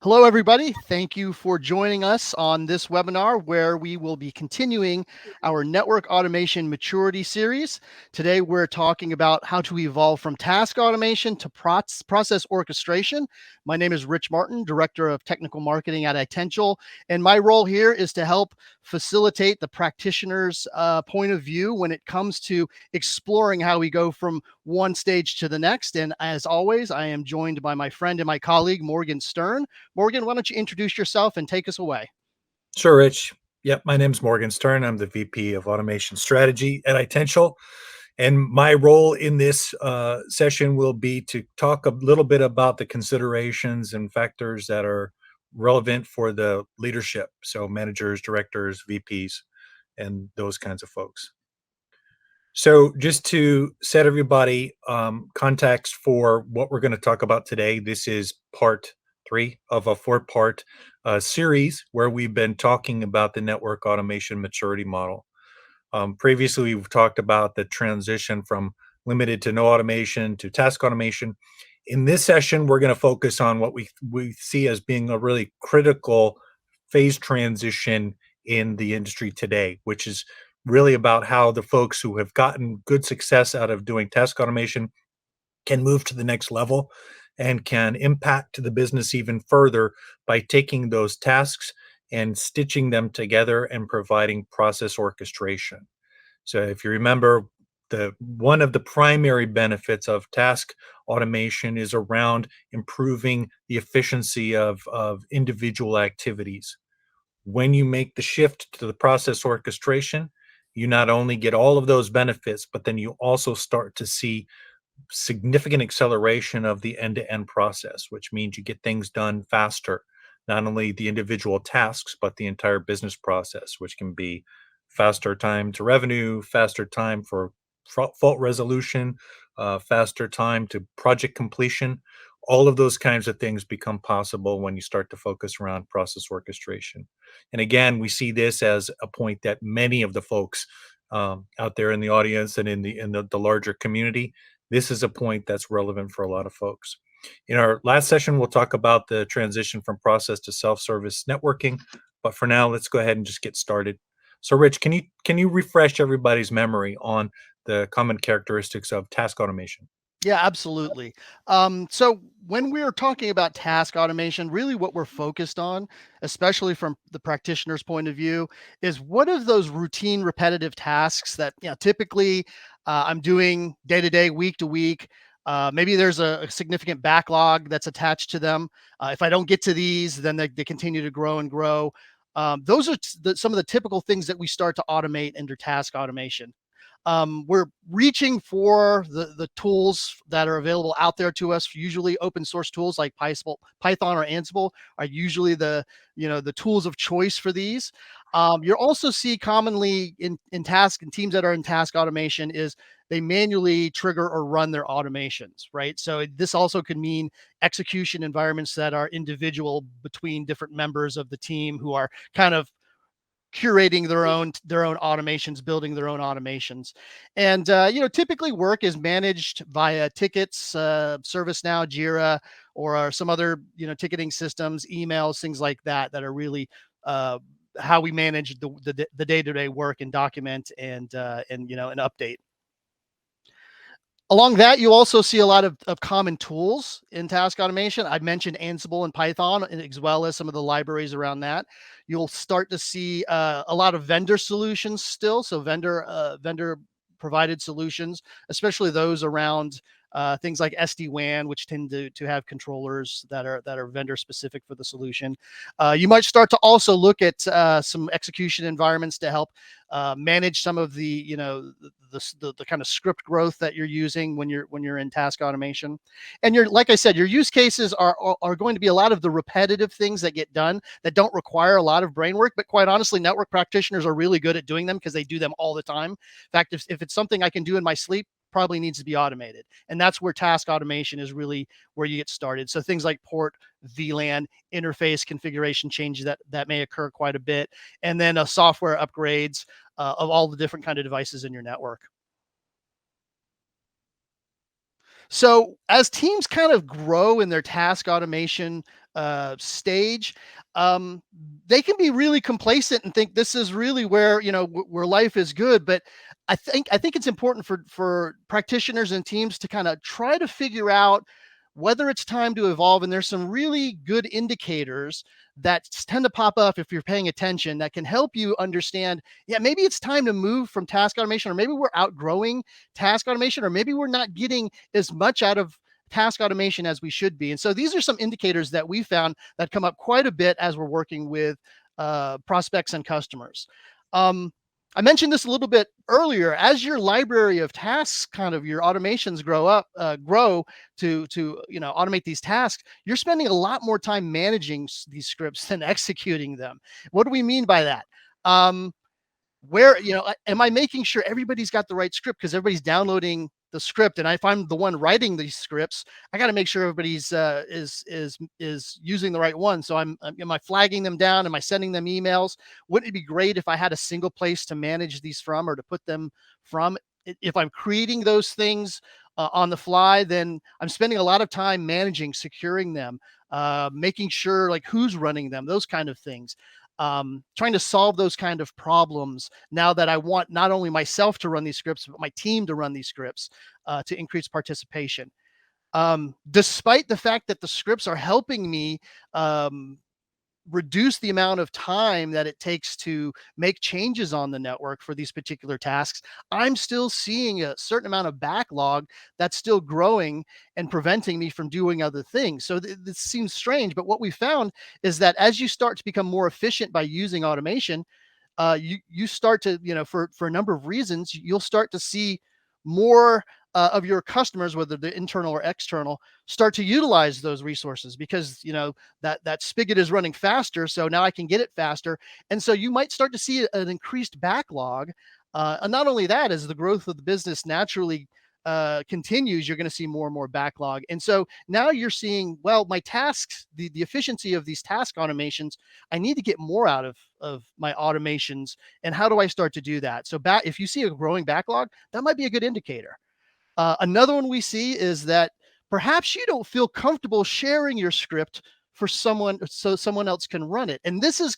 Hello, everybody. Thank you for joining us on this webinar where we will be continuing our network automation maturity series. Today, we're talking about how to evolve from task automation to process orchestration. My name is Rich Martin, Director of Technical Marketing at Itential, and my role here is to help facilitate the practitioner's point of view when it comes to exploring how we go from one stage to the next. And as always, I am joined by my friend and my colleague, Morgan Stern. Morgan, why don't you introduce yourself and take us away? Sure, Rich. Yep, my name's Morgan Stern. I'm the VP of Automation Strategy at Itential. And my role in this session will be to talk a little bit about the considerations and factors that are relevant for the leadership. So, managers, directors, VPs, and those kinds of folks. So, just to set everybody context for what we're going to talk about today, this is part three of a four-part series where we've been talking about the network automation maturity model. Previously, we've talked about the transition from limited to no automation to task automation. In this session, we're going to focus on what we see as being a really critical phase transition in the industry today, which is really about how the folks who have gotten good success out of doing task automation can move to the next level and can impact the business even further by taking those tasks and stitching them together and providing process orchestration. So if you remember, the one of the primary benefits of task automation is around improving the efficiency of individual activities. When you make the shift to the process orchestration, you not only get all of those benefits, but then you also start to see significant acceleration of the end-to-end process, which means you get things done faster, not only the individual tasks, but the entire business process, which can be faster time to revenue, faster time for fault resolution, faster time to project completion. All of those kinds of things become possible when you start to focus around process orchestration. And again, we see this as a point that many of the folks out there in the audience and in the larger community, this is a point that's relevant for a lot of folks. In our last session, we'll talk about the transition from process to self-service networking. But for now, let's go ahead and just get started. So, Rich, can you refresh everybody's memory on the common characteristics of task automation? Yeah, absolutely. So when we're talking about task automation, really what we're focused on, especially from the practitioner's point of view, is what are those routine, repetitive tasks that typically I'm doing day to day, week to week. Maybe there's a significant backlog that's attached to them. If I don't get to these, then they continue to grow and grow. Those are some of the typical things that we start to automate under task automation. We're reaching for the tools that are available out there to us. Usually, open source tools like Python or Ansible are usually the tools of choice for these. You'll also see commonly in task and teams that are in task automation is they manually trigger or run their automations, right? So this also could mean execution environments that are individual between different members of the team who are kind of curating their own automations, building their own automations. And typically work is managed via tickets, ServiceNow, Jira, or some other ticketing systems, emails, things like that are really how we manage the day-to-day work and document and update. Along that, you also see a lot of common tools in task automation. I mentioned Ansible and Python, as well as some of the libraries around that. You'll start to see a lot of vendor solutions still. So vendor provided solutions, especially those around things like SD-WAN, which tend to have controllers that are vendor specific for the solution. You might start to also look at some execution environments to help manage some of the kind of script growth that you're using when you're in task automation. And like I said, your use cases are going to be a lot of the repetitive things that get done that don't require a lot of brain work, but quite honestly, network practitioners are really good at doing them because they do them all the time. In fact, if it's something I can do in my sleep, probably needs to be automated. And that's where task automation is really where you get started. So things like port, VLAN, interface configuration changes that may occur quite a bit, and then software upgrades of all the different kind of devices in your network. So as teams kind of grow in their task automation stage, um, they can be really complacent and think this is really where where life is good. But I think it's important for practitioners and teams to kind of try to figure out whether it's time to evolve. And there's some really good indicators that tend to pop up if you're paying attention that can help you understand, yeah, maybe it's time to move from task automation, or maybe we're outgrowing task automation, or maybe we're not getting as much out of task automation as we should be. And so these are some indicators that we found that come up quite a bit as we're working with prospects and customers. Um, I mentioned this a little bit earlier. As your library of tasks, kind of your automations grow to automate these tasks, you're spending a lot more time managing these scripts than executing them. What do we mean by that? Um, where am I making sure everybody's got the right script, because everybody's downloading the script, and if I'm the one writing these scripts, I got to make sure everybody's is using the right one. So am I flagging them down? Am I sending them emails? Wouldn't it be great if I had a single place to manage these from, or to put them from? If I'm creating those things on the fly, then I'm spending a lot of time managing, securing them, making sure like who's running them, those kind of things. Trying to solve those kind of problems now that I want not only myself to run these scripts, but my team to run these scripts to increase participation. Despite the fact that the scripts are helping me um, reduce the amount of time that it takes to make changes on the network for these particular tasks, I'm still seeing a certain amount of backlog that's still growing and preventing me from doing other things. So this seems strange, but what we found is that as you start to become more efficient by using automation, you start to, for a number of reasons, you'll start to see more of your customers, whether they're internal or external, start to utilize those resources, because that spigot is running faster, so now I can get it faster. And so you might start to see an increased backlog. And not only that, as the growth of the business naturally continues, you're going to see more and more backlog. And so now you're seeing, well, my tasks, the efficiency of these task automations, I need to get more out of my automations. And how do I start to do that? So if you see a growing backlog, that might be a good indicator. Another one we see is that perhaps you don't feel comfortable sharing your script for someone, so someone else can run it. And this is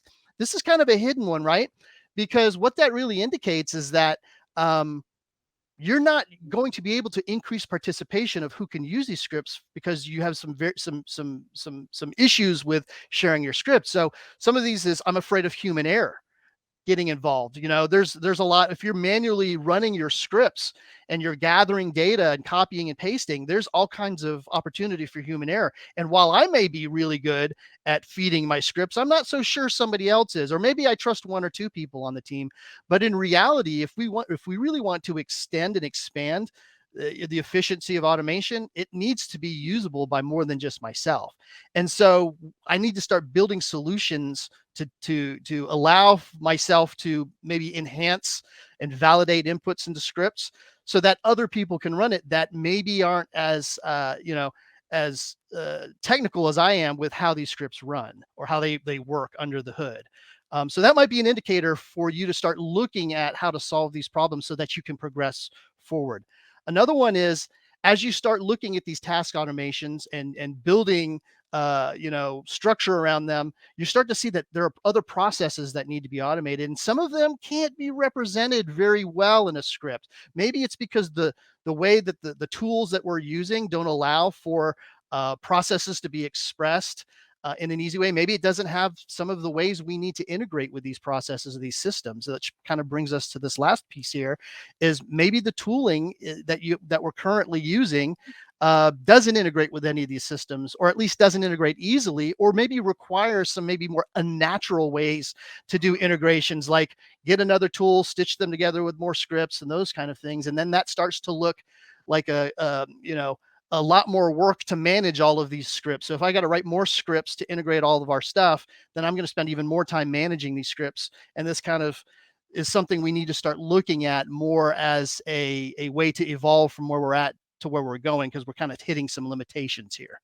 kind of a hidden one, right? Because what that really indicates is that um, you're not going to be able to increase participation of who can use these scripts, because you have some issues with sharing your script. So some of these is, I'm afraid of human error getting involved. There's a lot. If you're manually running your scripts and you're gathering data and copying and pasting, there's all kinds of opportunity for human error. And while I may be really good at feeding my scripts, I'm not so sure somebody else is. Or maybe I trust one or two people on the team. But in reality, if we really want to extend and expand the efficiency of automation, it needs to be usable by more than just myself. And so I need to start building solutions to allow myself to maybe enhance and validate inputs into scripts, so that other people can run it that maybe aren't as as technical as I am with how these scripts run, or how they work under the hood. So that might be an indicator for you to start looking at how to solve these problems so that you can progress forward. Another one is, as you start looking at these task automations and building structure around them, you start to see that there are other processes that need to be automated, and some of them can't be represented very well in a script. Maybe it's because the way that the tools that we're using don't allow for processes to be expressed in an easy way. Maybe it doesn't have some of the ways we need to integrate with these processes or these systems. That kind of brings us to this last piece here, is maybe the tooling that we're currently using doesn't integrate with any of these systems, or at least doesn't integrate easily, or maybe requires some maybe more unnatural ways to do integrations, like get another tool, stitch them together with more scripts and those kind of things. And then that starts to look like a lot more work to manage all of these scripts. So if I got to write more scripts to integrate all of our stuff, then I'm going to spend even more time managing these scripts. And this kind of is something we need to start looking at more as a way to evolve from where we're at to where we're going, because we're kind of hitting some limitations here.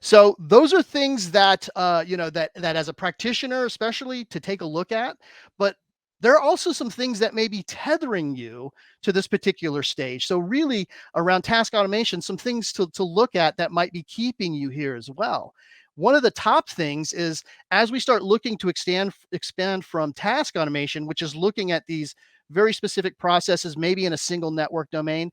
So those are things that that as a practitioner, especially, to take a look at. But there are also some things that may be tethering you to this particular stage. So, really, around task automation, some things to look at that might be keeping you here as well. One of the top things is as we start looking to expand from task automation, which is looking at these very specific processes, maybe in a single network domain.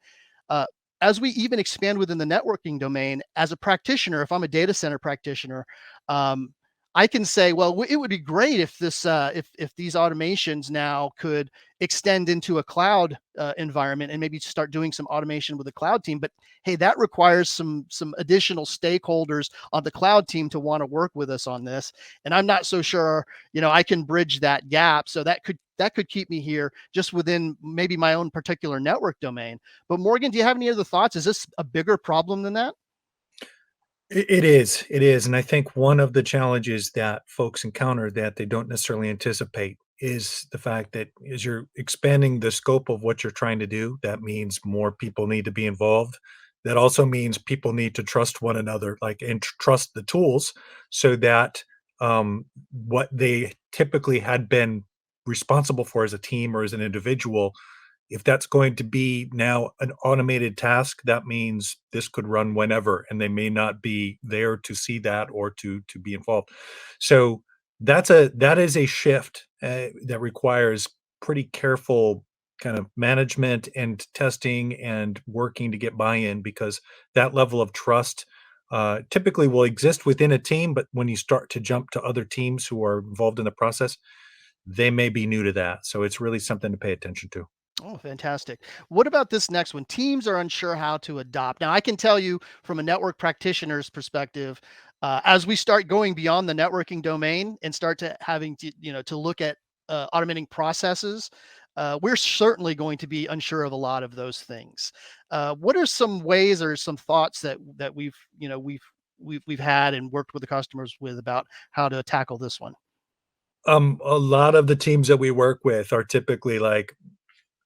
Uh, as we even expand within the networking domain, as a practitioner, if I'm a data center practitioner, um, I can say, well, it would be great if if these automations now could extend into a cloud environment and maybe start doing some automation with the cloud team. But hey, that requires some additional stakeholders on the cloud team to want to work with us on this. And I'm not so sure, I can bridge that gap. So that could keep me here just within maybe my own particular network domain. But Morgan, do you have any other thoughts? Is this a bigger problem than that? It is, and I think one of the challenges that folks encounter that they don't necessarily anticipate is the fact that as you're expanding the scope of what you're trying to do, that means more people need to be involved. That also means people need to trust one another, like, and trust the tools so that, what they typically had been responsible for as a team or as an individual, if that's going to be now an automated task, that means this could run whenever, and they may not be there to see that or to be involved. So that is a shift that requires pretty careful kind of management and testing and working to get buy-in, because that level of trust typically will exist within a team, but when you start to jump to other teams who are involved in the process, they may be new to that. So it's really something to pay attention to. Oh, fantastic. What about this next one? Teams are unsure how to adopt. Now, I can tell you from a network practitioner's perspective, as we start going beyond the networking domain and start to having to look at automating processes, we're certainly going to be unsure of a lot of those things. What are some ways or some thoughts that we've had and worked with the customers with about how to tackle this one? A lot of the teams that we work with are typically like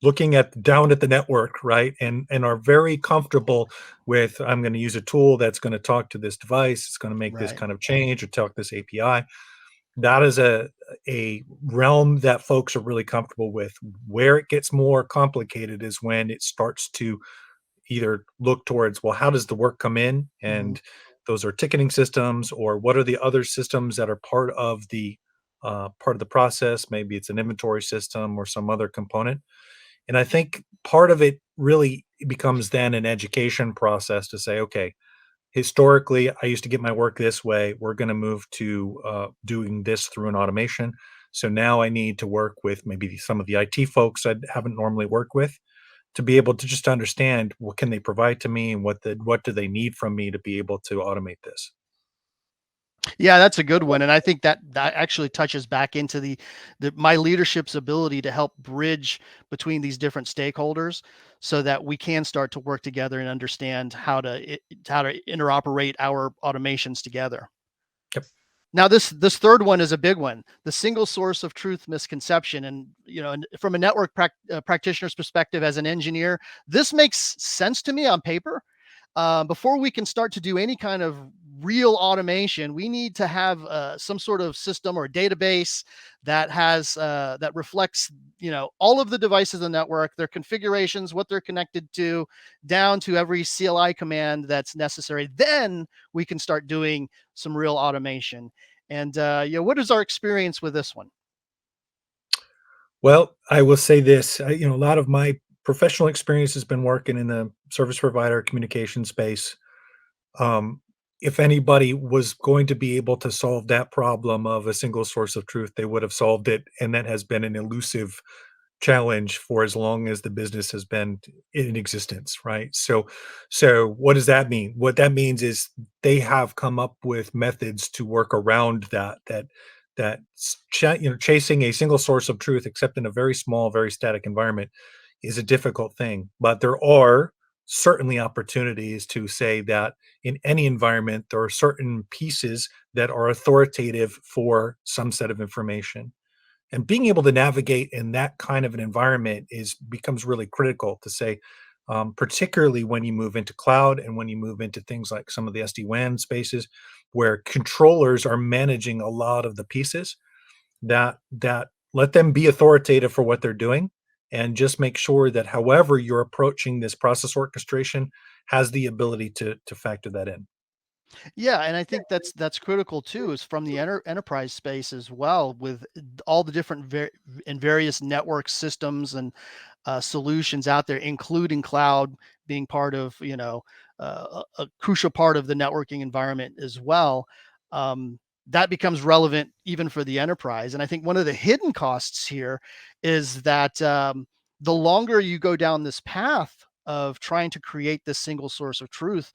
looking at down at the network, right? And are very comfortable with, I'm going to use a tool that's going to talk to this device, it's going to make this Right. kind of change or talk this API. That is a realm that folks are really comfortable with. Where it gets more complicated is when it starts to either look towards, well, how does the work come in? Hmm. And those are ticketing systems, or what are the other systems that are part of the process? Maybe it's an inventory system or some other component. And I think part of it really becomes then an education process to say, okay, historically, I used to get my work this way. We're going to move to doing this through an automation. So now I need to work with maybe some of the IT folks I haven't normally worked with to be able to just understand what can they provide to me and what do they need from me to be able to automate this. Yeah, that's a good one, and I think that actually touches back into the my leadership's ability to help bridge between these different stakeholders, so that we can start to work together and understand how to interoperate our automations together. Yep. Now, this third one is a big one, the single source of truth misconception, and and from a network practitioner's perspective, as an engineer, this makes sense to me on paper. Before we can start to do any kind of real automation, we need to have some sort of system or database that reflects, all of the devices in the network, their configurations, what they're connected to, down to every CLI command that's necessary. Then we can start doing some real automation. And what is our experience with this one? Well, I will say this, a lot of my professional experience has been working in the service provider communication space. Um, if anybody was going to be able to solve that problem of a single source of truth, they would have solved it. And that has been an elusive challenge for as long as the business has been in existence, right? So what does that mean? What that means is they have come up with methods to work around chasing a single source of truth, except in a very small, very static environment, is a difficult thing. But there are certainly opportunities to say that in any environment, there are certain pieces that are authoritative for some set of information, and being able to navigate in that kind of an environment is becomes really critical to say, particularly when you move into cloud and when you move into things like some of the SD-WAN spaces where controllers are managing a lot of the pieces, that let them be authoritative for what they're doing, and just make sure that however you're approaching this process orchestration has the ability to factor that in. Yeah, and I think that's critical too, is from the enterprise space as well, with all the different and various network systems and solutions out there, including cloud being part of, a crucial part of the networking environment as well. That becomes relevant even for the enterprise. And I think one of the hidden costs here is that the longer you go down this path of trying to create this single source of truth,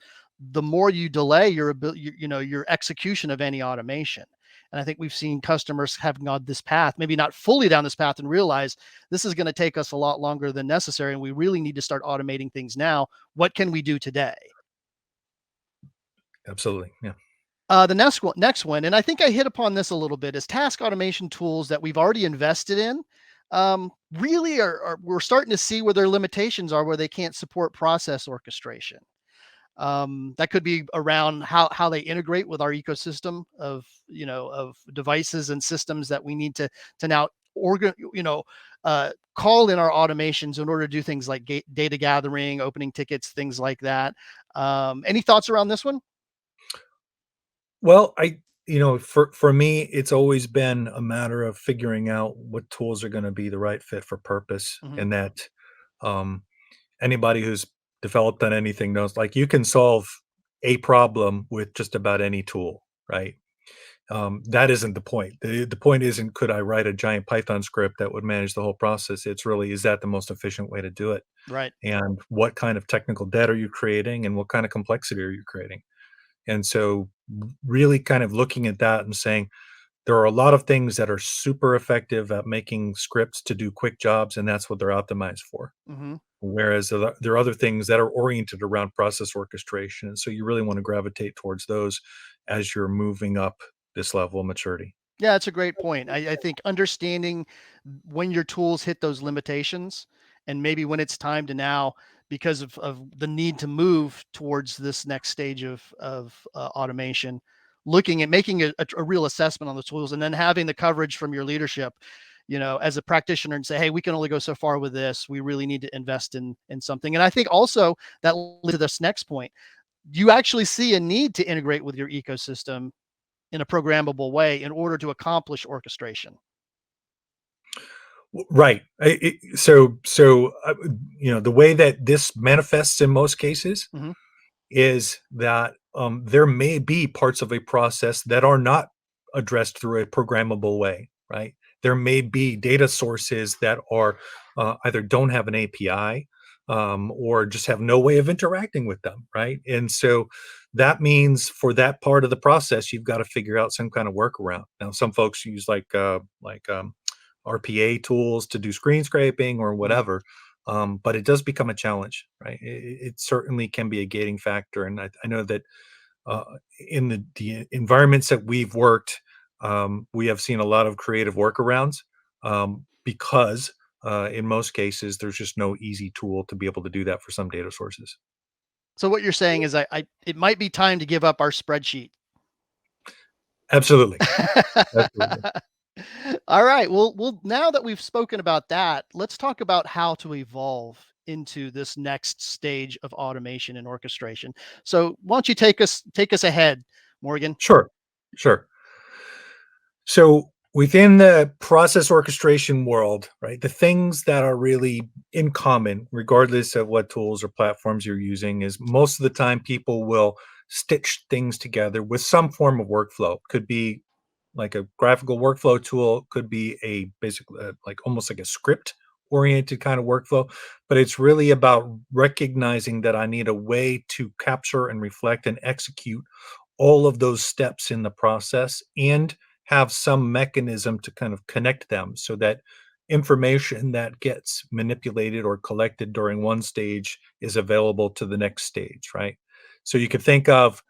the more you delay your ability, your execution of any automation. And I think we've seen customers have gone this path, maybe not fully down this path, and realize this is going to take us a lot longer than necessary, and we really need to start automating things now. What can we do today? Absolutely. Yeah. The next one, and I think I hit upon this a little bit, is task automation tools that we've already invested in. Really, are we're starting to see where their limitations are, where they can't support process orchestration. That could be around how they integrate with our ecosystem of, of devices and systems that we need to now call in our automations in order to do things like data gathering, opening tickets, things like that. Any thoughts around this one? Well, for me, it's always been a matter of figuring out what tools are going to be the right fit for purpose, Hmm. and that um, anybody who's developed on anything knows, like, you can solve a problem with just about any tool, right? That isn't the point. The point isn't, could I write a giant Python script that would manage the whole process? It's really, is that the most efficient way to do it? Right. And what kind of technical debt are you creating, and what kind of complexity are you creating? And so, really kind of looking at that and saying, there are a lot of things that are super effective at making scripts to do quick jobs, and that's what they're optimized for. Hmm. Whereas there are other things that are oriented around process orchestration. And so you really want to gravitate towards those as you're moving up this level of maturity. Yeah, that's a great point. I think understanding when your tools hit those limitations, and maybe when it's time to now, because of the need to move towards this next stage of automation, looking at making a real assessment on the tools, and then having the coverage from your leadership, as a practitioner, and say, hey, we can only go so far with this. We really need to invest in something. And I think also that leads to this next point. You actually see a need to integrate with your ecosystem in a programmable way in order to accomplish orchestration. Right. The way that this manifests in most cases Mhm. is that there may be parts of a process that are not addressed through a programmable way, right? There may be data sources that are either don't have an API, or just have no way of interacting with them, right? And so that means for that part of the process, you've got to figure out some kind of workaround. Now, some folks use RPA tools to do screen scraping or Mhm. whatever, but it does become a challenge, right? It certainly can be a gating factor, and I know that uh, in the environments that we've worked, we have seen a lot of creative workarounds, because in most cases there's just no easy tool to be able to do that for some data sources. So what you're saying is I it might be time to give up our spreadsheet. Absolutely, absolutely. All right. Well, now that we've spoken about that, let's talk about how to evolve into this next stage of automation and orchestration. So why don't you take us ahead, Morgan? Sure, sure. So within the process orchestration world, right, the things that are really in common, regardless of what tools or platforms you're using, is most of the time people will stitch things together with some form of workflow. Could be like a graphical workflow tool, could be a basic, like almost like a script oriented kind of workflow. But it's really about recognizing that I need a way to capture and reflect and execute all of those steps in the process, and have some mechanism to kind of connect them so that information that gets manipulated or collected during one stage is available to the next stage, right? So you could think of,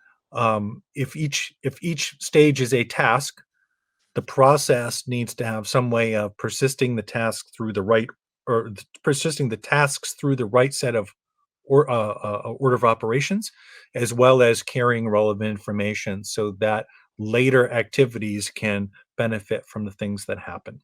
if each stage is a task, the process needs to have some way of persisting the task through the right, or persisting the tasks through the right set of order of operations, as well as carrying relevant information so that later activities can benefit from the things that happen.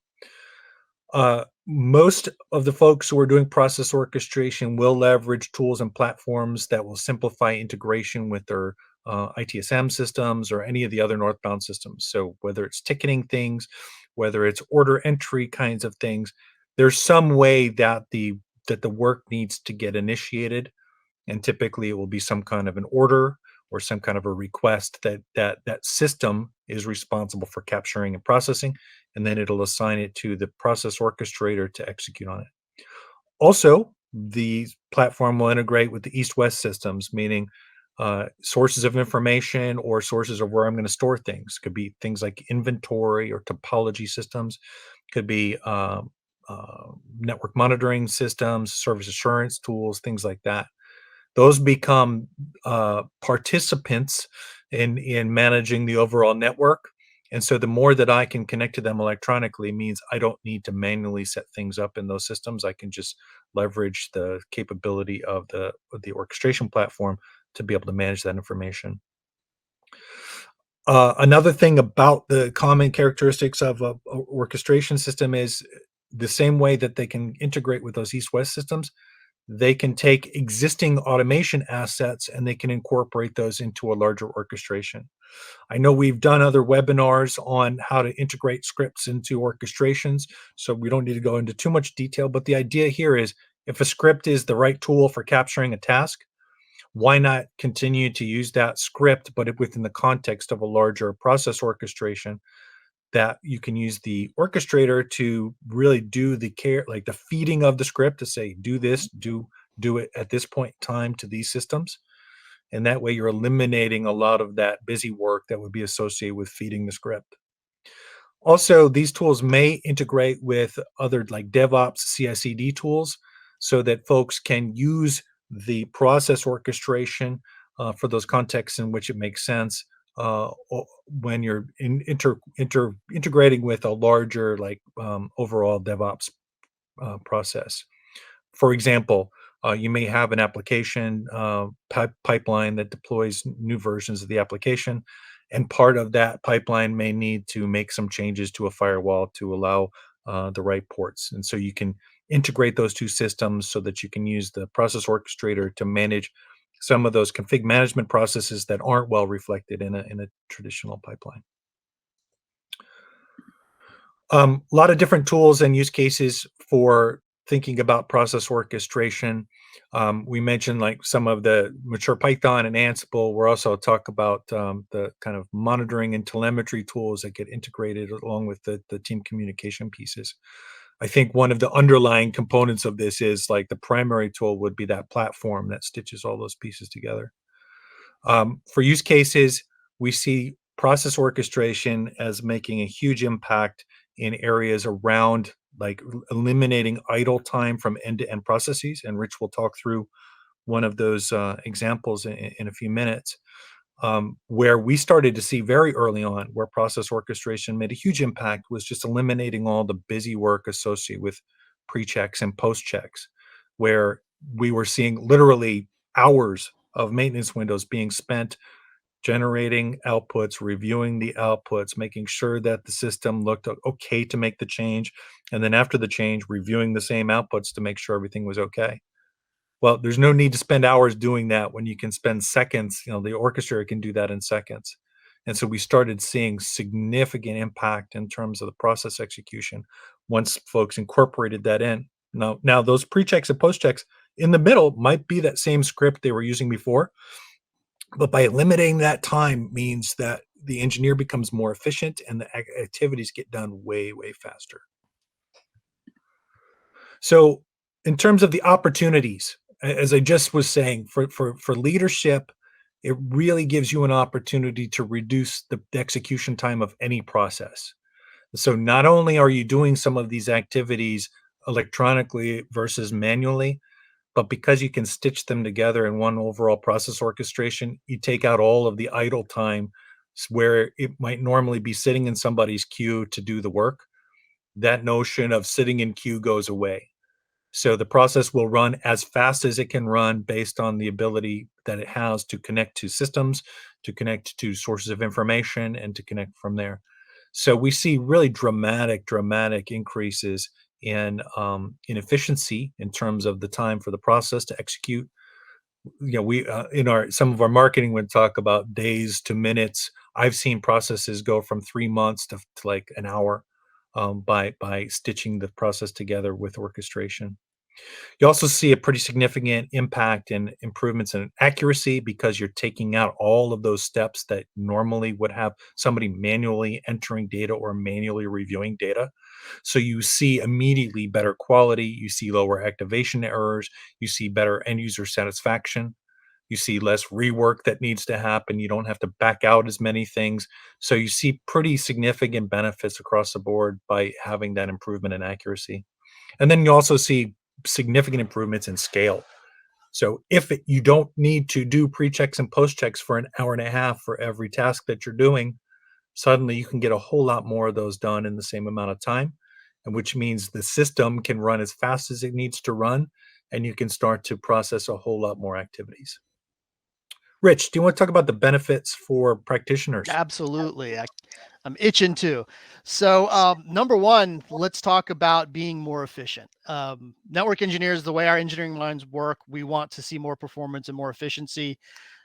Most of the folks who are doing process orchestration will leverage tools and platforms that will simplify integration with their ITSM systems or any of the other northbound systems. So whether it's ticketing things, whether it's order entry kinds of things, there's some way that the work needs to get initiated, and typically it will be some kind of an order or some kind of a request that system is responsible for capturing and processing, and then it'll assign it to the process orchestrator to execute on it. Also, the platform will integrate with the east-west systems, meaning sources of information or sources of where I'm going to store things. Could be things like inventory or topology systems. Could be network monitoring systems, service assurance tools, things like that. Those become participants in managing the overall network. And so the more that I can connect to them electronically means I don't need to manually set things up in those systems. I can just leverage the capability of the orchestration platform to be able to manage that information. Another thing about the common characteristics of a orchestration system is the same way that they can integrate with those east-west systems, they can take existing automation assets and they can incorporate those into a larger orchestration. I know we've done other webinars on how to integrate scripts into orchestrations, so we don't need to go into too much detail, but the idea here is if a script is the right tool for capturing a task, why not continue to use that script, but within the context of a larger process orchestration that you can use the orchestrator to really do the care, like the feeding of the script to say, do this, do it at this point in time to these systems. And that way you're eliminating a lot of that busy work that would be associated with feeding the script. Also, these tools may integrate with other like DevOps, CI/CD tools so that folks can use the process orchestration for those contexts in which it makes sense when you're integrating with a larger like overall DevOps process. For example, you may have an application pipeline that deploys new versions of the application, and part of that pipeline may need to make some changes to a firewall to allow the right ports. And so you can integrate those two systems so that you can use the process orchestrator to manage some of those config management processes that aren't well reflected in a traditional pipeline. A lot of different tools and use cases for thinking about process orchestration. We mentioned like some of the mature Python and Ansible. We're also talk about the kind of monitoring and telemetry tools that get integrated along with the team communication pieces. I think one of the underlying components of this is like the primary tool would be that platform that stitches all those pieces together. For use cases, we see process orchestration as making a huge impact in areas around like eliminating idle time from end-to-end processes. And Rich will talk through one of those examples in a few minutes, where we started to see very early on where process orchestration made a huge impact was just eliminating all the busy work associated with pre-checks and post-checks, where we were seeing literally hours of maintenance windows being spent generating outputs, reviewing the outputs, making sure that the system looked okay to make the change, and then after the change, reviewing the same outputs to make sure everything was okay. Well, there's no need to spend hours doing that when you can spend seconds. You know, the orchestrator can do that in seconds. And so we started seeing significant impact in terms of the process execution once folks incorporated that in. Now those pre-checks and post-checks in the middle might be that same script they were using before, but by eliminating that time means that the engineer becomes more efficient and the activities get done way, way faster. So, in terms of the opportunities, as I just was saying, for leadership, it really gives you an opportunity to reduce the execution time of any process. So, not only are you doing some of these activities electronically versus manually, but because you can stitch them together in one overall process orchestration, you take out all of the idle time where it might normally be sitting in somebody's queue to do the work. That notion of sitting in queue goes away. So the process will run as fast as it can run based on the ability that it has to connect to systems, to connect to sources of information, and to connect from there. So we see really dramatic increases in efficiency in terms of the time for the process to execute. We in our some of our marketing would talk about days to minutes. I've seen processes go from 3 months to like an hour, by stitching the process together with orchestration. You also see a pretty significant impact and improvements in accuracy because you're taking out all of those steps that normally would have somebody manually entering data or manually reviewing data. So you see immediately better quality, you see lower activation errors, you see better end user satisfaction, you see less rework that needs to happen, you don't have to back out as many things. So you see pretty significant benefits across the board by having that improvement in accuracy. And then you also see significant improvements in scale. So if you don't need to do pre-checks and post-checks for an hour and a half for every task that you're doing, suddenly you can get a whole lot more of those done in the same amount of time, and which means the system can run as fast as it needs to run, and you can start to process a whole lot more activities. Rich, do you want to talk about the benefits for practitioners? Absolutely. I'm itching to. So, number one, let's talk about being more efficient. Network engineers, the way our engineering minds work, we want to see more performance and more efficiency.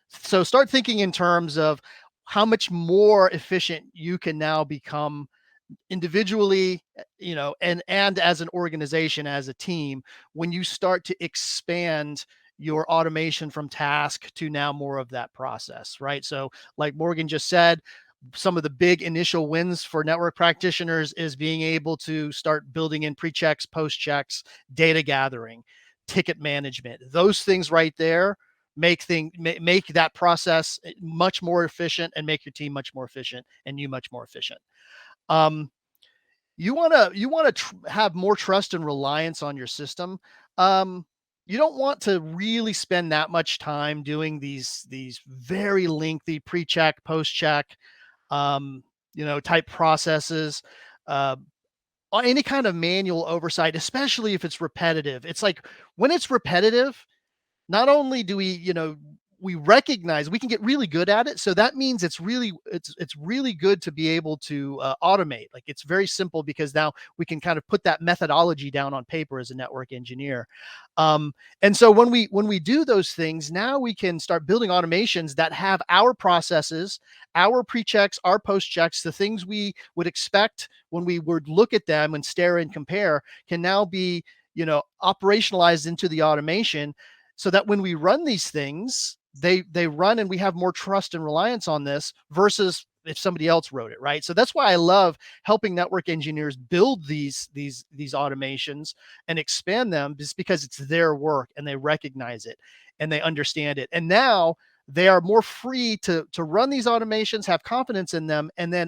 So, start thinking in terms of how much more efficient you can now become individually, and as an organization, as a team, when you start to expand your automation from task to now more of that process, right? So, like Morgan just said, some of the big initial wins for network practitioners is being able to start building in pre-checks, post-checks, data gathering, ticket management. Those things right there make that process much more efficient and make your team much more efficient and you much more efficient. Um, you want to have more trust and reliance on your system. Um, you don't want to really spend that much time doing these very lengthy pre-check, post-check, um, type processes, uh, or any kind of manual oversight, especially if it's repetitive. It's like when it's repetitive, not only do we recognize we can get really good at it, so that means it's really good to be able to automate. Like, it's very simple because now we can kind of put that methodology down on paper as a network engineer. um, and so when we do those things, now we can start building automations that have our processes, our pre-checks, our post-checks, the things we would expect when we would look at them and stare and compare, can now be operationalized into the automation, so that when we run these things, they run and we have more trust and reliance on this versus if somebody else wrote it, right? So that's why I love helping network engineers build these automations and expand them, just because it's their work and they recognize it and they understand it. And now they are more free to run these automations, have confidence in them, and then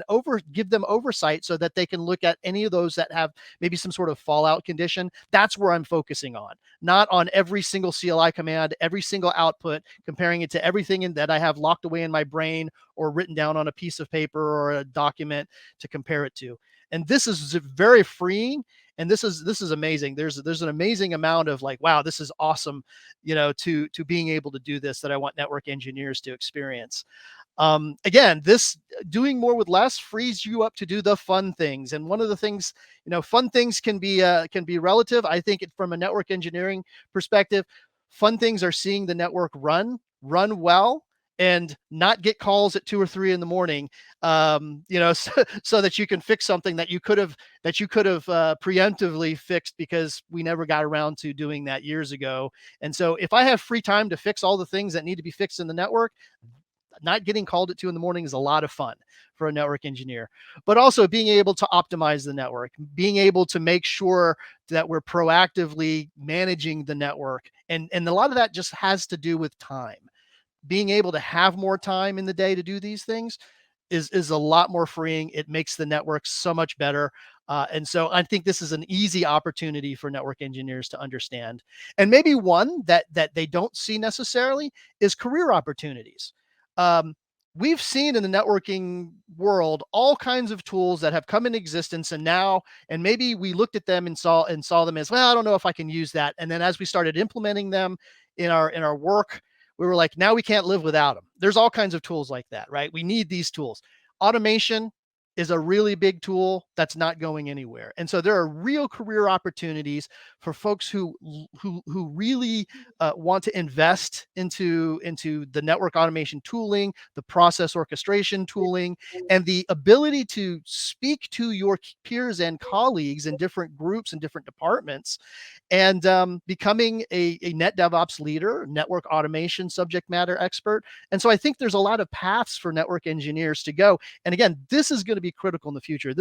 give them oversight so that they can look at any of those that have maybe some sort of fallout condition. That's where I'm focusing on, not on every single CLI command, every single output, comparing it to everything that I have locked away in my brain or written down on a piece of paper or a document to compare it to. And this is very freeing. And this is amazing. There's an amazing amount of like, wow, this is awesome, to being able to do this, that I want network engineers to experience. Again, this doing more with less frees you up to do the fun things. And one of the things, fun things can be relative. I think from a network engineering perspective, fun things are seeing the network run well and not get calls at 2 or 3 in the morning, so that you can fix something that you could have preemptively fixed because we never got around to doing that years ago. And so if I have free time to fix all the things that need to be fixed in the network, not getting called at 2 in the morning is a lot of fun for a network engineer. But also being able to optimize the network, being able to make sure that we're proactively managing the network. And a lot of that just has to do with time. Being able to have more time in the day to do these things is a lot more freeing. It makes the network so much better. And so I think this is an easy opportunity for network engineers to understand. And maybe one that they don't see necessarily is career opportunities. Um, we've seen in the networking world all kinds of tools that have come in existence, and maybe we looked at them and saw them as, well, I don't know if I can use that. And then as we started implementing them in our work, we were like, now we can't live without them. There's all kinds of tools like that, right? We need these tools. Automation is a really big tool that's not going anywhere. And so there are real career opportunities for folks who really want to invest into the network automation tooling, the process orchestration tooling, and the ability to speak to your peers and colleagues in different groups and different departments, and becoming a net DevOps leader, network automation subject matter expert. And so I think there's a lot of paths for network engineers to go. And again, this is going to be critical in the future.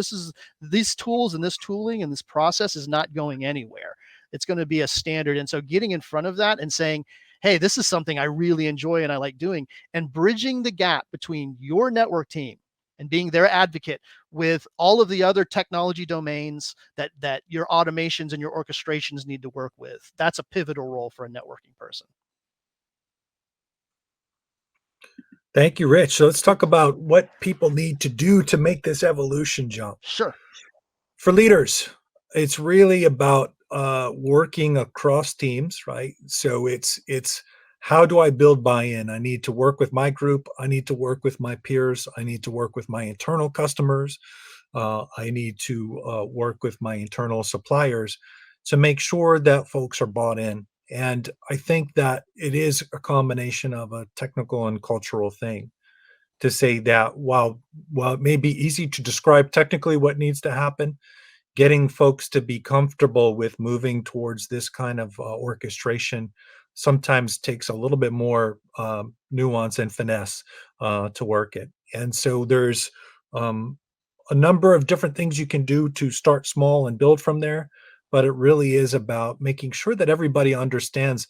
These tools and this tooling and this process is not going anywhere. It's going to be a standard. And so getting in front of that and saying, hey, this is something I really enjoy and I like doing, and bridging the gap between your network team and being their advocate with all of the other technology domains that your automations and your orchestrations need to work with. That's a pivotal role for a networking person. Thank you, Rich. So let's talk about what people need to do to make this evolution jump. Sure. For leaders, it's really about working across teams, right? So it's how do I build buy-in? I need to work with my group. I need to work with my peers. I need to work with my internal customers. I need to work with my internal suppliers to make sure that folks are bought in. And I think that it is a combination of a technical and cultural thing to say that while it may be easy to describe technically what needs to happen, getting folks to be comfortable with moving towards this kind of orchestration sometimes takes a little bit more nuance and finesse to work it. And so there's um, a number of different things you can do to start small and build from there. But it really is about making sure that everybody understands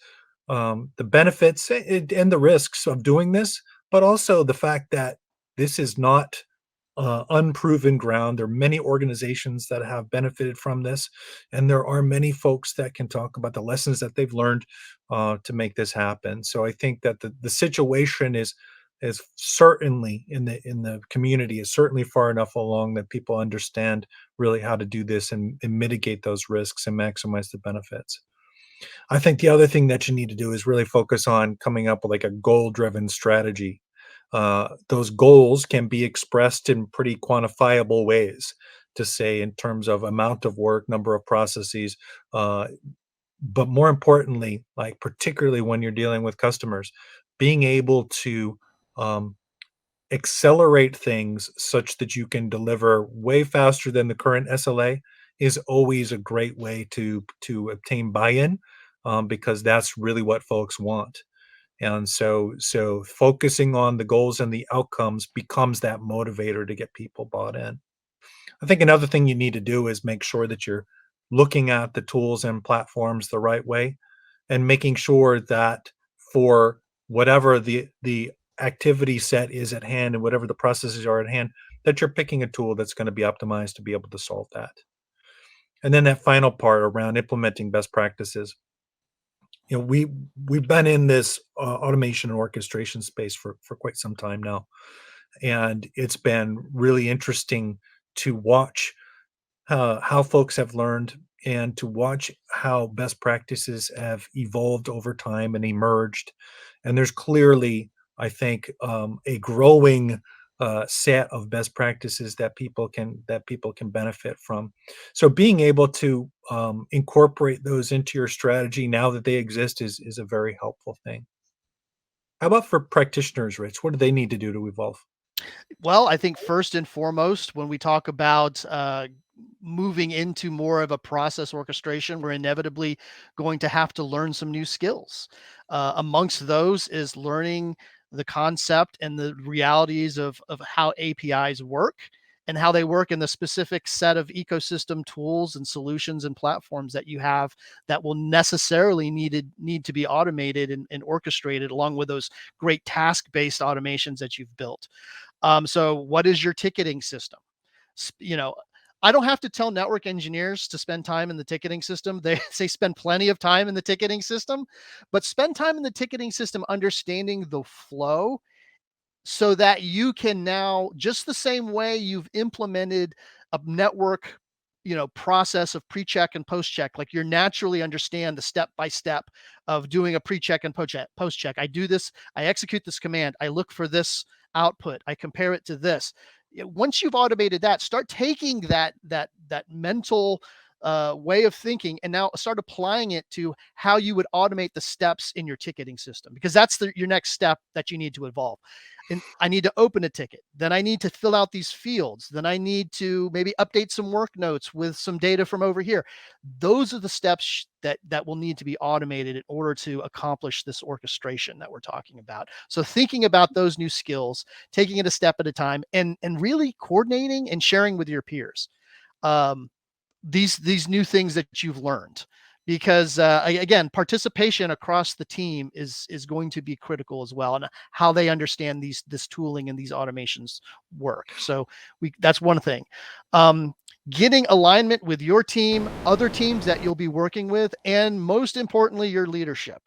the benefits and the risks of doing this, but also the fact that this is not unproven ground. There are many organizations that have benefited from this, and there are many folks that can talk about the lessons that they've learned to make this happen. So I think that the situation is certainly in the community is certainly far enough along that people understand really how to do this and mitigate those risks and maximize the benefits. I think the other thing that you need to do is really focus on coming up with like a goal driven strategy. Those goals can be expressed in pretty quantifiable ways to say in terms of amount of work, number of processes, uh, but more importantly, like particularly when you're dealing with customers, being able to um, accelerate things such that you can deliver way faster than the current SLA is always a great way to obtain buy-in because that's really what folks want. And so focusing on the goals and the outcomes becomes that motivator to get people bought in. I think another thing you need to do is make sure that you're looking at the tools and platforms the right way and making sure that for whatever the activity set is at hand and whatever the processes are at hand, that you're picking a tool that's going to be optimized to be able to solve that. And then that final part around implementing best practices. You know, we've been in this automation and orchestration space for quite some time now, and it's been really interesting to watch how folks have learned and to watch how best practices have evolved over time and emerged. And there's clearly, I think, a growing set of best practices that people can benefit from. So being able to incorporate those into your strategy now that they exist is a very helpful thing. How about for practitioners, Rich? What do they need to do to evolve? Well, I think first and foremost, when we talk about moving into more of a process orchestration, we're inevitably going to have to learn some new skills. Amongst those is learning the concept and the realities of how APIs work and how they work in the specific set of ecosystem tools and solutions and platforms that you have that will necessarily need to be automated and orchestrated along with those great task-based automations that you've built. So what is your ticketing system? You know, I don't have to tell network engineers to spend time in the ticketing system. They spend plenty of time in the ticketing system, but spend time in the ticketing system understanding the flow so that you can now, just the same way you've implemented a network, process of pre-check and post-check, like you naturally understand the step by step of doing a pre-check and post-check. I do this, I execute this command, I look for this output, I compare it to this. Once you've automated that, start taking that mental way of thinking and now start applying it to how you would automate the steps in your ticketing system, because that's your next step that you need to evolve. And I need to open a ticket, then I need to fill out these fields, then I need to maybe update some work notes with some data from over here. Those are the steps that will need to be automated in order to accomplish this orchestration that we're talking about. So thinking about those new skills, taking it a step at a time, and really coordinating and sharing with your peers. Um, these new things that you've learned, because again, participation across the team is going to be critical as well, and how they understand this tooling and these automations work. So we that's one thing. um, Getting alignment with your team, other teams that you'll be working with, and most importantly, your leadership.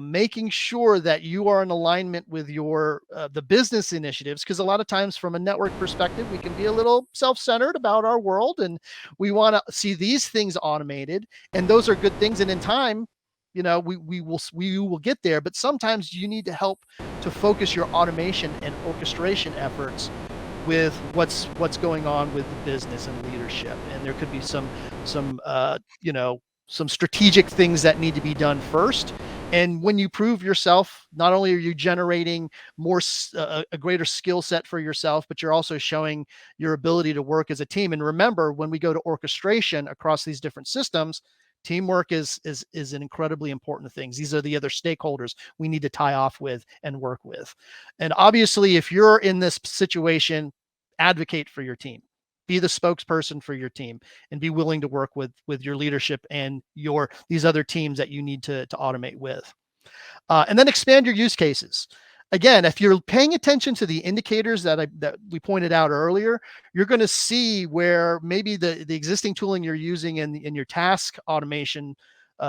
Making sure that you are in alignment with your the business initiatives, because a lot of times from a network perspective we can be a little self-centered about our world, and we want to see these things automated, and those are good things, and in time, we will get there, but sometimes you need to help to focus your automation and orchestration efforts with what's going on with the business and leadership, and there could be some strategic things that need to be done first. And when you prove yourself, not only are you generating a greater skill set for yourself, but you're also showing your ability to work as a team. And remember, when we go to orchestration across these different systems, teamwork is an incredibly important thing. These are the other stakeholders we need to tie off with and work with. And obviously, if you're in this situation, advocate for your team. Be the spokesperson for your team, and be willing to work with your leadership and your these other teams that you need to automate with. And then expand your use cases. Again, if you're paying attention to the indicators that we pointed out earlier, you're going to see where maybe the existing tooling you're using in your task automation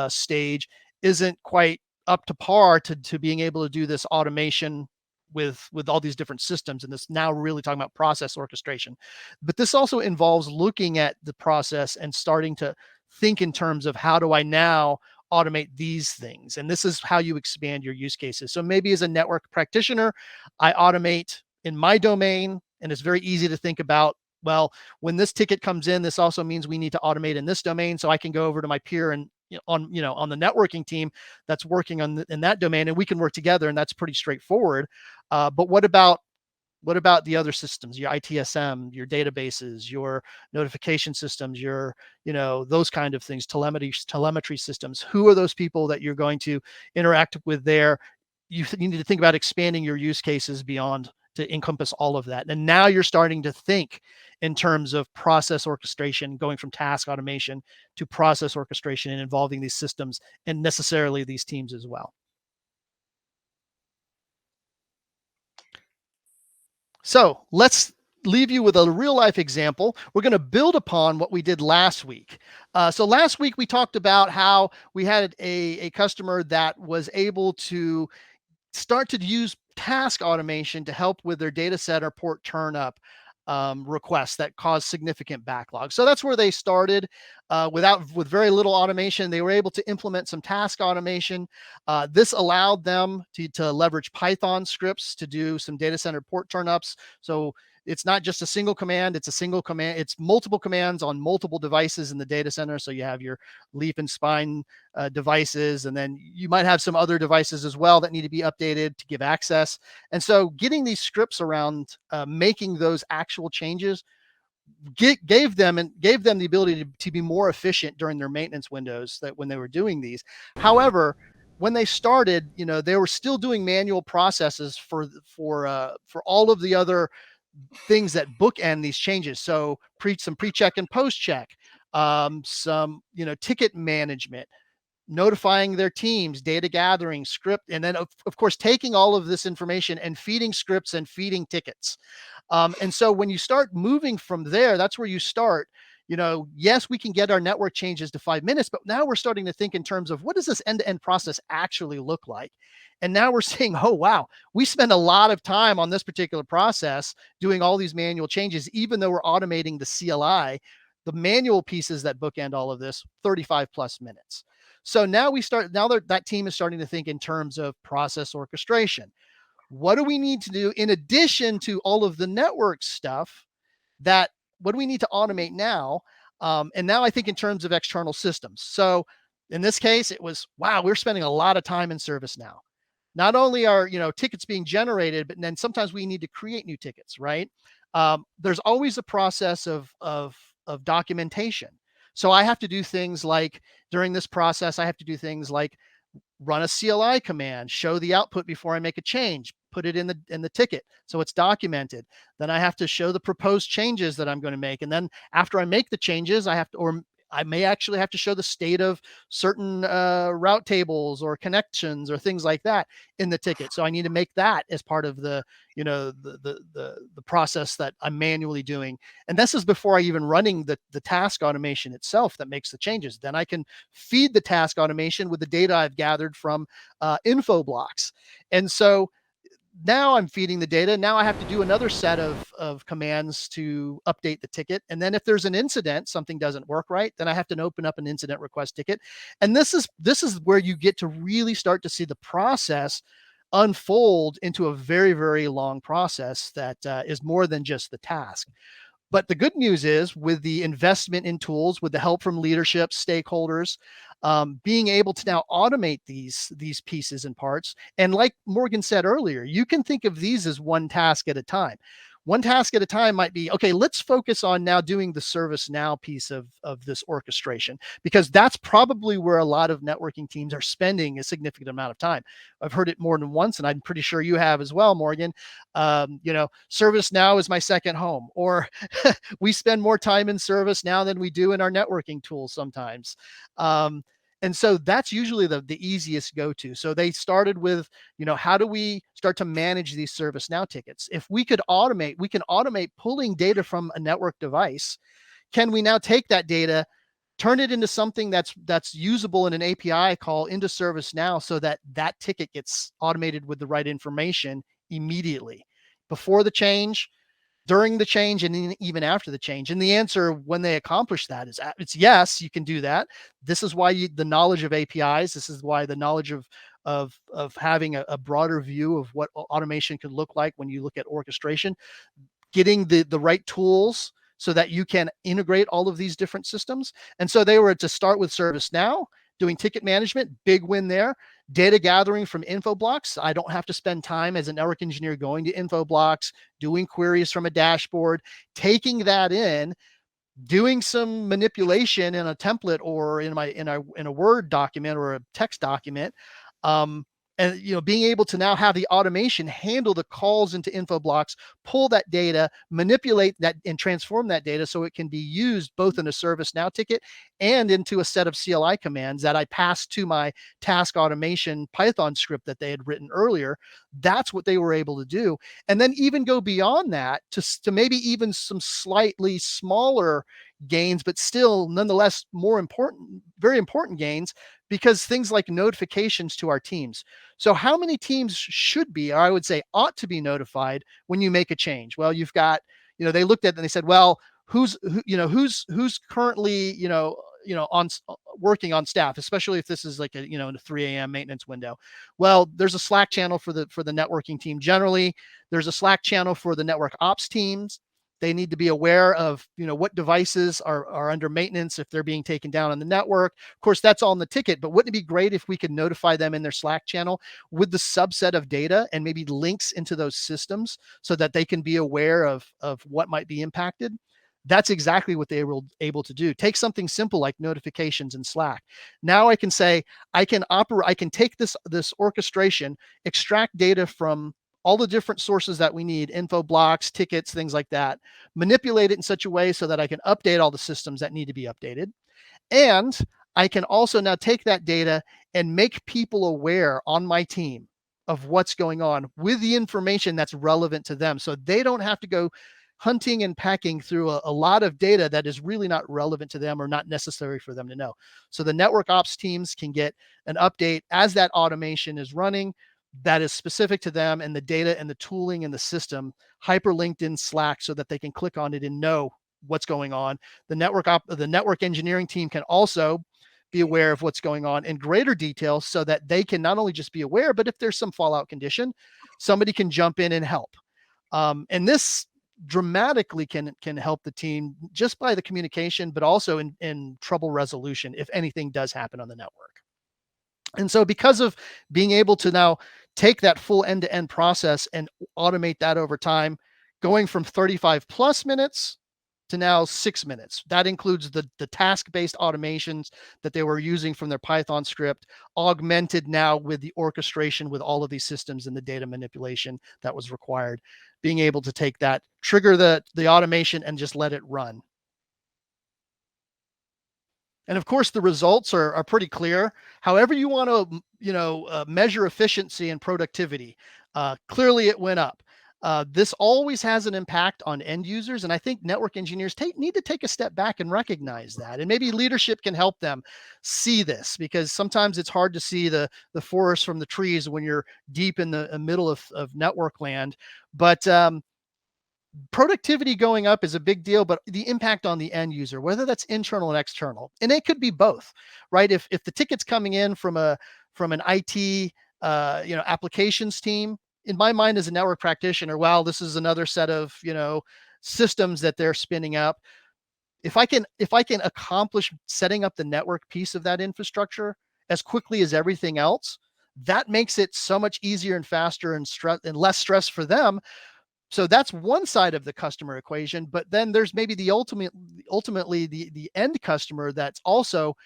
stage isn't quite up to par to being able to do this automation with all these different systems. And this now really talking about process orchestration. But this also involves looking at the process and starting to think in terms of, how do I now automate these things? And this is how you expand your use cases. So maybe as a network practitioner, I automate in my domain, and it's very easy to think about, well, when this ticket comes in, this also means we need to automate in this domain. So I can go over to my peer and on the networking team that's working in that domain, and we can work together, and that's pretty straightforward. But what about the other systems, your ITSM, your databases, your notification systems, your, those kind of things, telemetry systems? Who are those people that you're going to interact with there? You need to think about expanding your use cases beyond to encompass all of that. And now you're starting to think in terms of process orchestration, going from task automation to process orchestration and involving these systems and necessarily these teams as well. So let's leave you with a real life example. We're going to build upon what we did last week. So last week we talked about how we had a customer that was able to start to use task automation to help with their data center port turn up requests that cause significant backlog. So that's where they started. With very little automation, they were able to implement some task automation. This allowed them to leverage Python scripts to do some data center port turnups. So it's not just a single command, it's a single command, it's multiple commands on multiple devices in the data center. So you have your leaf and spine devices, and then you might have some other devices as well that need to be updated to give access. And so getting these scripts around, making those actual changes, gave them the ability to be more efficient during their maintenance windows, that when they were doing these. However, when they started, they were still doing manual processes for all of the other things that bookend these changes. So some pre-check and post-check, some ticket management, notifying their teams, data gathering, script, and then of course taking all of this information and feeding scripts and feeding tickets. And so when you start moving from there, that's where you start. Yes, we can get our network changes to 5 minutes, but now we're starting to think in terms of, what does this end-to-end process actually look like? And now we're saying, oh, wow, we spend a lot of time on this particular process doing all these manual changes, even though we're automating the CLI, the manual pieces that bookend all of this, 35 plus minutes. So now that team is starting to think in terms of process orchestration. what do we need to do in addition to all of the network stuff that what do we need to automate now? And now I think in terms of external systems. So in this case, it was, wow, we're spending a lot of time in service now. Not only are, tickets being generated, but then sometimes we need to create new tickets, right? There's always a process of documentation. So I have to do things like during this process, I have to do things like run a CLI command, show the output before I make a change, put it in the ticket so it's documented. Then I have to show the proposed changes that I'm going to make, and then after I make the changes, I have to, or I may actually have to show the state of certain route tables or connections or things like that in the ticket. So I need to make that as part of the the process that I'm manually doing. And this is before I even running the task automation itself that makes the changes. Then I can feed the task automation with the data I've gathered from info blocks. And so now I'm feeding the data. Now I have to do another set of commands to update the ticket. And then if there's an incident, something doesn't work right, then I have to open up an incident request ticket. And this is where you get to really start to see the process unfold into a very, very long process that is more than just the task. But the good news is, with the investment in tools, with the help from leadership, stakeholders, being able to now automate these pieces and parts. And like Morgan said earlier, you can think of these as one task at a time. One task at a time might be, okay, let's focus on now doing the ServiceNow piece of this orchestration, because that's probably where a lot of networking teams are spending a significant amount of time. I've heard it more than once, and I'm pretty sure you have as well, Morgan. ServiceNow is my second home, or we spend more time in ServiceNow than we do in our networking tools sometimes. And so that's usually the easiest go to. So they started with, how do we start to manage these ServiceNow tickets? If we can automate pulling data from a network device. Can we now take that data, turn it into something that's usable in an API call into ServiceNow, so that that ticket gets automated with the right information immediately before the change, during the change, and even after the change? And the answer when they accomplish that is it's yes, you can do that. This is why the knowledge of APIs, this is why the knowledge of having a broader view of what automation can look like when you look at orchestration, getting the right tools so that you can integrate all of these different systems. And so they were to start with ServiceNow, doing ticket management, big win there. Data gathering from info blocks. I don't have to spend time as a network engineer going to info blocks, doing queries from a dashboard, taking that in, doing some manipulation in a template or in a Word document or a text document, um, and being able to now have the automation handle the calls into info blocks, pull that data, manipulate that, and transform that data so it can be used both in a ServiceNow ticket and into a set of CLI commands that I pass to my task automation Python script that they had written earlier. That's what they were able to do. And then even go beyond that to maybe even some slightly smaller gains, but still nonetheless more important, very important gains, because things like notifications to our teams. So how many teams should be, or I would say ought to be, notified when you make a change? Well, you've got, they looked at it and they said, well, who's currently, working on staff, especially if this is like a, in a 3 a.m. maintenance window. Well, there's a Slack channel for the networking team generally. There's a Slack channel for the network ops teams. They need to be aware of, what devices are under maintenance if they're being taken down on the network. Of course, that's all in the ticket, but wouldn't it be great if we could notify them in their Slack channel with the subset of data and maybe links into those systems so that they can be aware of what might be impacted? That's exactly what they were able to do. Take something simple like notifications in Slack. Now I can say, I can take this orchestration, extract data from all the different sources that we need, info blocks, tickets, things like that, manipulate it in such a way so that I can update all the systems that need to be updated. And I can also now take that data and make people aware on my team of what's going on with the information that's relevant to them. So they don't have to go hunting and packing through a lot of data that is really not relevant to them or not necessary for them to know. So the network ops teams can get an update as that automation is running that is specific to them, and the data and the tooling and the system hyperlinked in Slack so that they can click on it and know what's going on. The network engineering team can also be aware of what's going on in greater detail so that they can not only just be aware, but if there's some fallout condition, somebody can jump in and help. And this dramatically can help the team just by the communication, but also in trouble resolution if anything does happen on the network. And so, because of being able to now take that full end to end process and automate that over time, going from 35 plus minutes to now 6 minutes. That includes the task based automations that they were using from their Python script, augmented now with the orchestration with all of these systems and the data manipulation that was required. Being able to take that, trigger the automation, and just let it run. And of course, the results are pretty clear. However, you want to measure efficiency and productivity, clearly it went up. This always has an impact on end users, and I think network engineers need to take a step back and recognize that. And maybe leadership can help them see this, because sometimes it's hard to see the forest from the trees when you're deep in the middle of network land. But productivity going up is a big deal, but the impact on the end user, whether that's internal and external, and it could be both, right? If the ticket's coming in from an IT applications team, in my mind as a network practitioner, wow, this is another set of systems that they're spinning up. If I can accomplish setting up the network piece of that infrastructure as quickly as everything else, that makes it so much easier and faster and stress and less stress for them. So that's one side of the customer equation, but then there's maybe ultimately the end customer that's also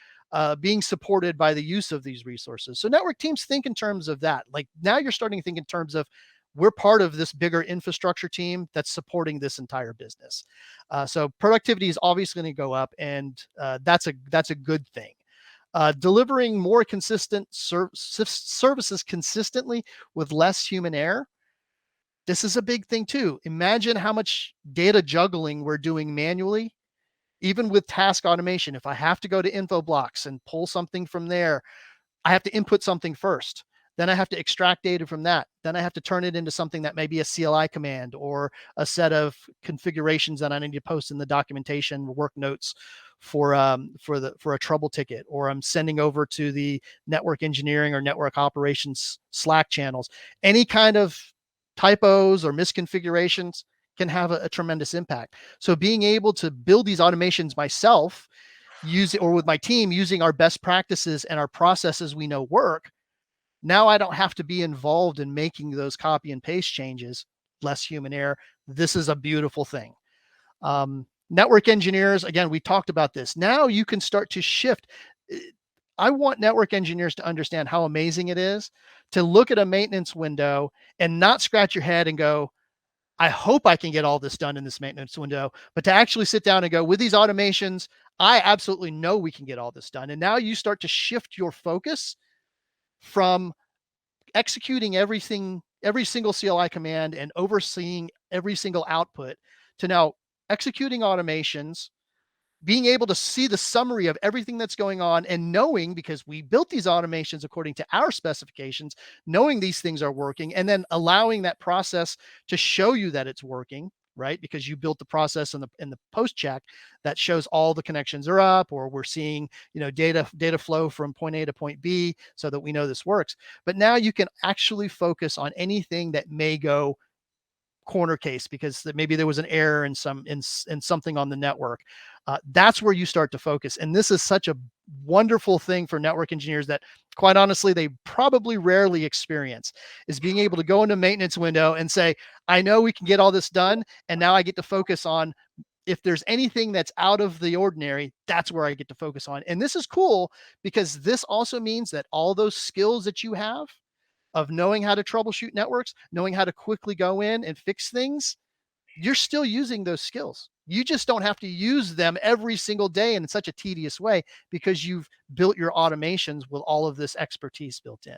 being supported by the use of these resources. So network teams think in terms of that. Like, now you're starting to think in terms of, we're part of this bigger infrastructure team that's supporting this entire business. So productivity is obviously going to go up, and that's a good thing. Delivering more consistent services consistently with less human error, this is a big thing too. Imagine how much data juggling we're doing manually, even with task automation. If I have to go to info blocks and pull something from there, I have to input something first. Then I have to extract data from that. Then I have to turn it into something that may be a CLI command or a set of configurations that I need to post in the documentation, work notes for a trouble ticket, or I'm sending over to the network engineering or network operations Slack channels. Any kind of typos or misconfigurations can have a tremendous impact. So being able to build these automations myself, or with my team, using our best practices and our processes we know work, now I don't have to be involved in making those copy and paste changes, less human error. This is a beautiful thing. Network engineers, again, we talked about this. Now you can start to shift. I want network engineers to understand how amazing it is to look at a maintenance window and not scratch your head and go, I hope I can get all this done in this maintenance window, but to actually sit down and go, with these automations, I absolutely know we can get all this done. And now you start to shift your focus from executing everything, every single CLI command and overseeing every single output, to now executing automations, being able to see the summary of everything that's going on, and knowing, because we built these automations according to our specifications, knowing these things are working, and then allowing that process to show you that it's working, right? Because you built the process in the post check that shows all the connections are up, or we're seeing, data flow from point A to point B, so that we know this works. But now you can actually focus on anything that may go corner case, because maybe there was an error in something on the network. That's where you start to focus, and this is such a wonderful thing for network engineers that, quite honestly, they probably rarely experience, is being able to go into maintenance window and say, I know we can get all this done, and now I get to focus on, if there's anything that's out of the ordinary, that's where I get to focus on. And this is cool, because this also means that all those skills that you have of knowing how to troubleshoot networks, knowing how to quickly go in and fix things, you're still using those skills. You just don't have to use them every single day and in such a tedious way, because you've built your automations with all of this expertise built in.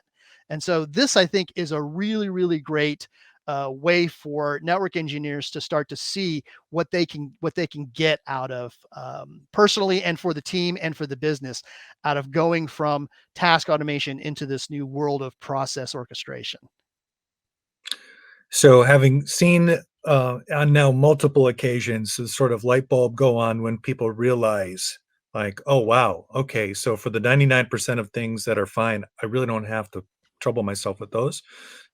And so this, I think, is a really, really great way for network engineers to start to see what they can get out of, personally, and for the team and for the business, out of going from task automation into this new world of process orchestration. So, having seen on now multiple occasions the sort of light bulb go on when people realize Like, oh wow, okay, so for the 99% of things that are fine, I really don't have to trouble myself with those.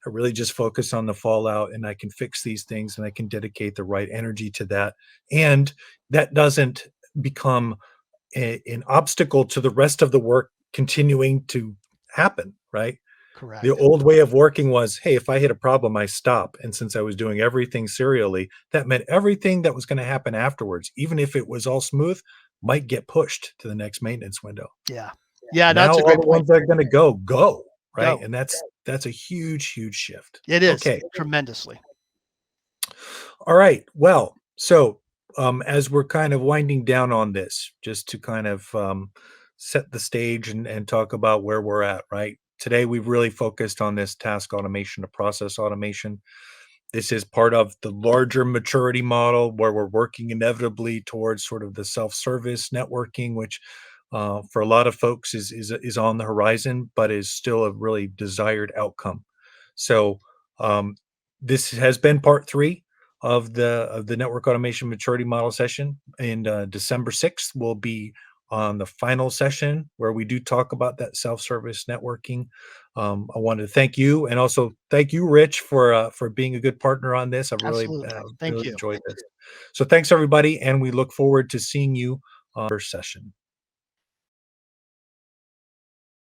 I really just focus on the fallout, and I can fix these things, and I can dedicate the right energy to that. And that doesn't become an obstacle to the rest of the work continuing to happen, right? The Correct. old way of working was, hey, if I hit a problem, I stop. And since I was doing everything serially, that meant everything that was going to happen afterwards, even if it was all smooth, might get pushed to the next maintenance window. Yeah. Yeah, Now that's a all great the point. ones that are going to go, right? Go. And that's a huge, huge shift. It is Okay. tremendously. All right. Well, so as we're kind of winding down on this, just to kind of set the stage and talk about where we're at, right? Today, we've really focused on this task automation to process automation. This is part of the larger maturity model where we're working inevitably towards sort of the self-service networking, which for a lot of folks is on the horizon, but is still a really desired outcome. So um, this has been part three of the network automation maturity model session. And December 6th will be on the final session where we do talk about that self-service networking. I wanted to thank you, and also thank you, Rich, for being a good partner on this. I've Absolutely. Thank really you. enjoyed this. So thanks everybody, and we look forward to seeing you on our session.